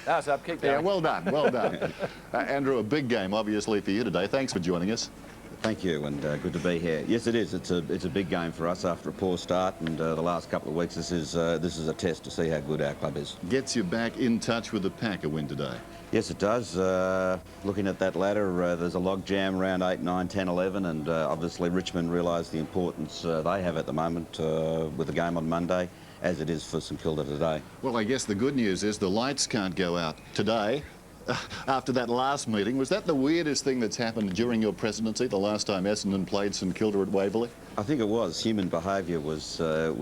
That's up, keep going. Yeah, well done, well done. Andrew, a big game, obviously, for you today. Thanks for joining us. Thank you, and good to be here. Yes, it is. It's a big game for us after a poor start, and the last couple of weeks, this is a test to see how good our club is. Gets you back in touch with the pack, a win today. Yes, it does. Looking at that ladder, there's a log jam around 8, 9, 10, 11, and obviously Richmond realise the importance they have at the moment with the game on Monday, as it is for St Kilda today. Well, I guess the good news is the lights can't go out today. After that last meeting, was that the weirdest thing that's happened during your presidency, the last time Essendon played St Kilda at Waverley? I think it was. Human behaviour was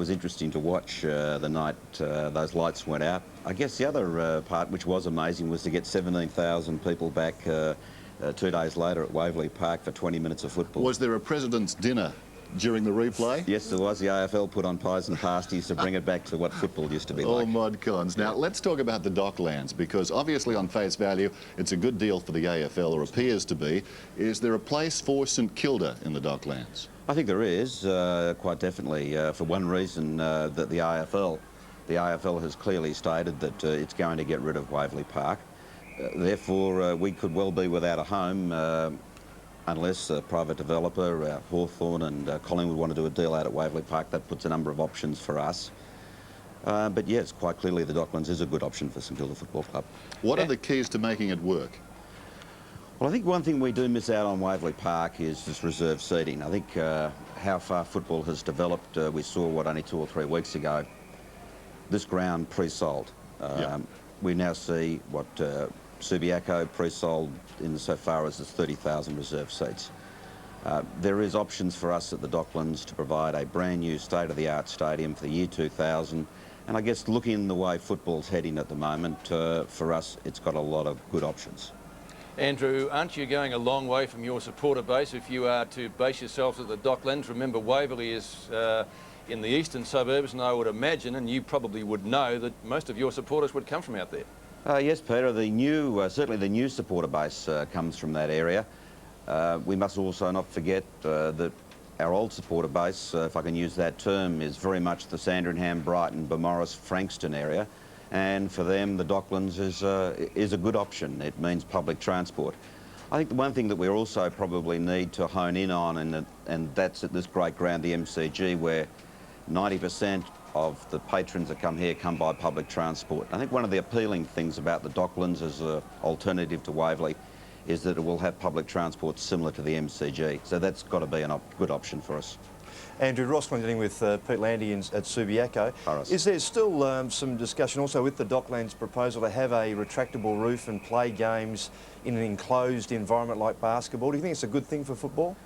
interesting to watch the night those lights went out. I guess the other part which was amazing was to get 17,000 people back 2 days later at Waverley Park for 20 minutes of football. Was there a president's dinner during the replay? Yes, there was. The AFL put on pies and pasties to bring it back to what football used to be All like. mod cons. Now, let's talk about the Docklands, because obviously on face value, it's a good deal for the AFL, or appears to be. Is there a place for St Kilda in the Docklands? I think there is, quite definitely, for one reason, that the AFL has clearly stated that it's going to get rid of Waverley Park. Therefore, we could well be without a home unless a private developer, Hawthorn and Collingwood want to do a deal out at Waverley Park. That puts a number of options for us. But yes, quite clearly the Docklands is a good option for St Kilda Football Club. What are the keys to making it work? Well, I think one thing we do miss out on Waverley Park is this reserve seating. I think how far football has developed, we saw, only 2 or 3 weeks ago, this ground pre-sold. We now see Subiaco pre-sold insofar as there's 30,000 reserve seats. There is options for us at the Docklands to provide a brand new state-of-the-art stadium for the year 2000, and I guess looking the way football's heading at the moment, for us it's got a lot of good options. Andrew, aren't you going a long way from your supporter base if you are to base yourselves at the Docklands? Remember, Waverley is in the eastern suburbs, and I would imagine, and you probably would know, that most of your supporters would come from out there. Yes, Peter, certainly the new supporter base comes from that area. We must also not forget that our old supporter base, if I can use that term, is very much the Sandringham, Brighton, Beaumaris, Frankston area, and for them the Docklands is a good option. It means public transport. I think the one thing that we also probably need to hone in on, and that's at this great ground, the MCG, where 90% of the patrons that come here come by public transport. I think one of the appealing things about the Docklands as an alternative to Waverley is that it will have public transport similar to the MCG. So that's got to be a good option for us. Andrew, Ross Glendinning with Pete Landy at Subiaco. Is there still some discussion also with the Docklands proposal to have a retractable roof and play games in an enclosed environment like basketball? Do you think it's a good thing for football?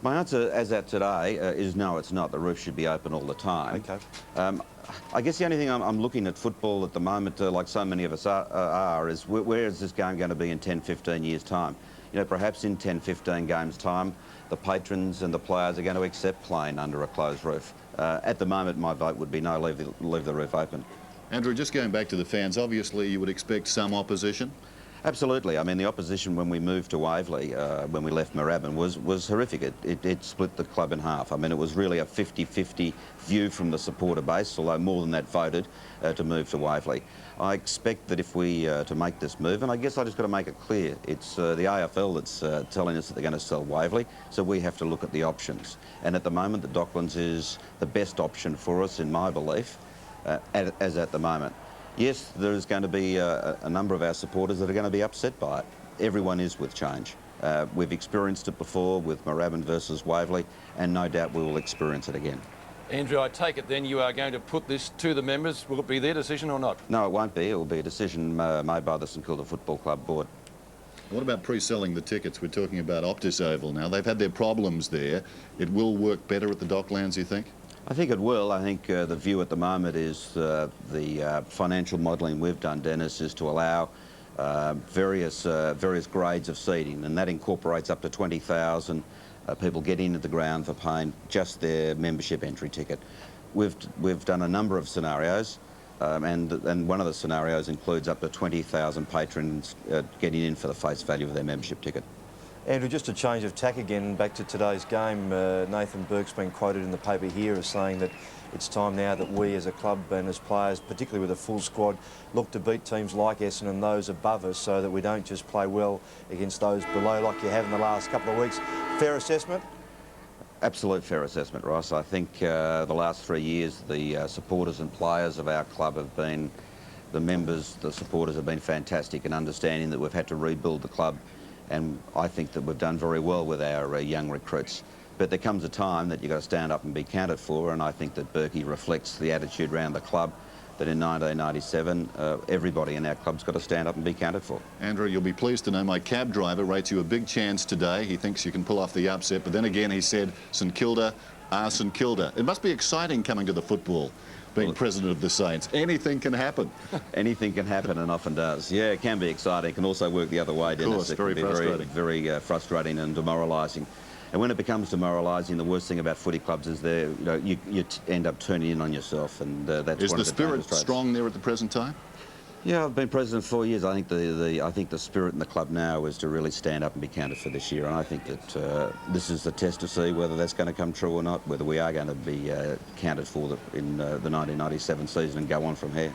My answer, as at today, is no, it's not. The roof should be open all the time. Okay. I guess the only thing I'm looking at football at the moment, like so many of us are, is where is this game going to be in 10, 15 years' time? You know, perhaps in 10, 15 games' time, the patrons and the players are going to accept playing under a closed roof. At the moment, my vote would be no, leave the roof open. Andrew, just going back to the fans, obviously you would expect some opposition. Absolutely. I mean, the opposition when we moved to Waverley, when we left Moorabbin, was horrific. It split the club in half. I mean, it was really a 50-50 view from the supporter base, although more than that voted to move to Waverley. I expect that if we, to make this move, and I guess I just got to make it clear, it's the AFL that's telling us that they're going to sell Waverley, so we have to look at the options. And at the moment, the Docklands is the best option for us, in my belief, as at the moment. Yes, there is going to be a number of our supporters that are going to be upset by it. Everyone is with change. We've experienced it before with Moorabbin versus Waverley, and no doubt we will experience it again. Andrew, I take it then you are going to put this to the members. Will it be their decision or not? No, it won't be. It will be a decision made by the St Kilda Football Club board. What about pre-selling the tickets? We're talking about Optus Oval now. They've had their problems there. It will work better at the Docklands, you think? I think it will. I think the view at the moment is the financial modelling we've done, Dennis, is to allow various grades of seating, and that incorporates up to 20,000 people get into the ground for paying just their membership entry ticket. We've done a number of scenarios, and one of the scenarios includes up to 20,000 patrons getting in for the face value of their membership ticket. Andrew, just a change of tack again, back to today's game. Nathan Burke's been quoted in the paper here as saying that it's time now that we as a club and as players, particularly with a full squad, look to beat teams like Essendon and those above us so that we don't just play well against those below like you have in the last couple of weeks. Fair assessment? Absolute fair assessment, Ross. I think the last 3 years the supporters and players of our club have been, the members, the supporters have been fantastic in understanding that we've had to rebuild the club, and I think that we've done very well with our young recruits. But there comes a time that you've got to stand up and be counted for, and I think that Berkey reflects the attitude around the club that in 1997 everybody in our club's got to stand up and be counted for. Andrew, you'll be pleased to know my cab driver rates you a big chance today. He thinks you can pull off the upset, but then again he said St Kilda are St Kilda. It must be exciting coming to the football, being president of the Saints. Anything can happen. Anything can happen, and often does. Yeah, it can be exciting. It can also work the other way, Dennis. Of course, it very can be frustrating. very frustrating and demoralising. And when it becomes demoralising, the worst thing about footy clubs is you end up turning in on yourself, and that's Is one the of the spirit dangerous traits. strong there at the present time? Yeah, I've been president 4 years. I think the spirit in the club now is to really stand up and be counted for this year, and I think that this is the test to see whether that's going to come true or not, whether we are going to be counted for in the 1997 season and go on from here.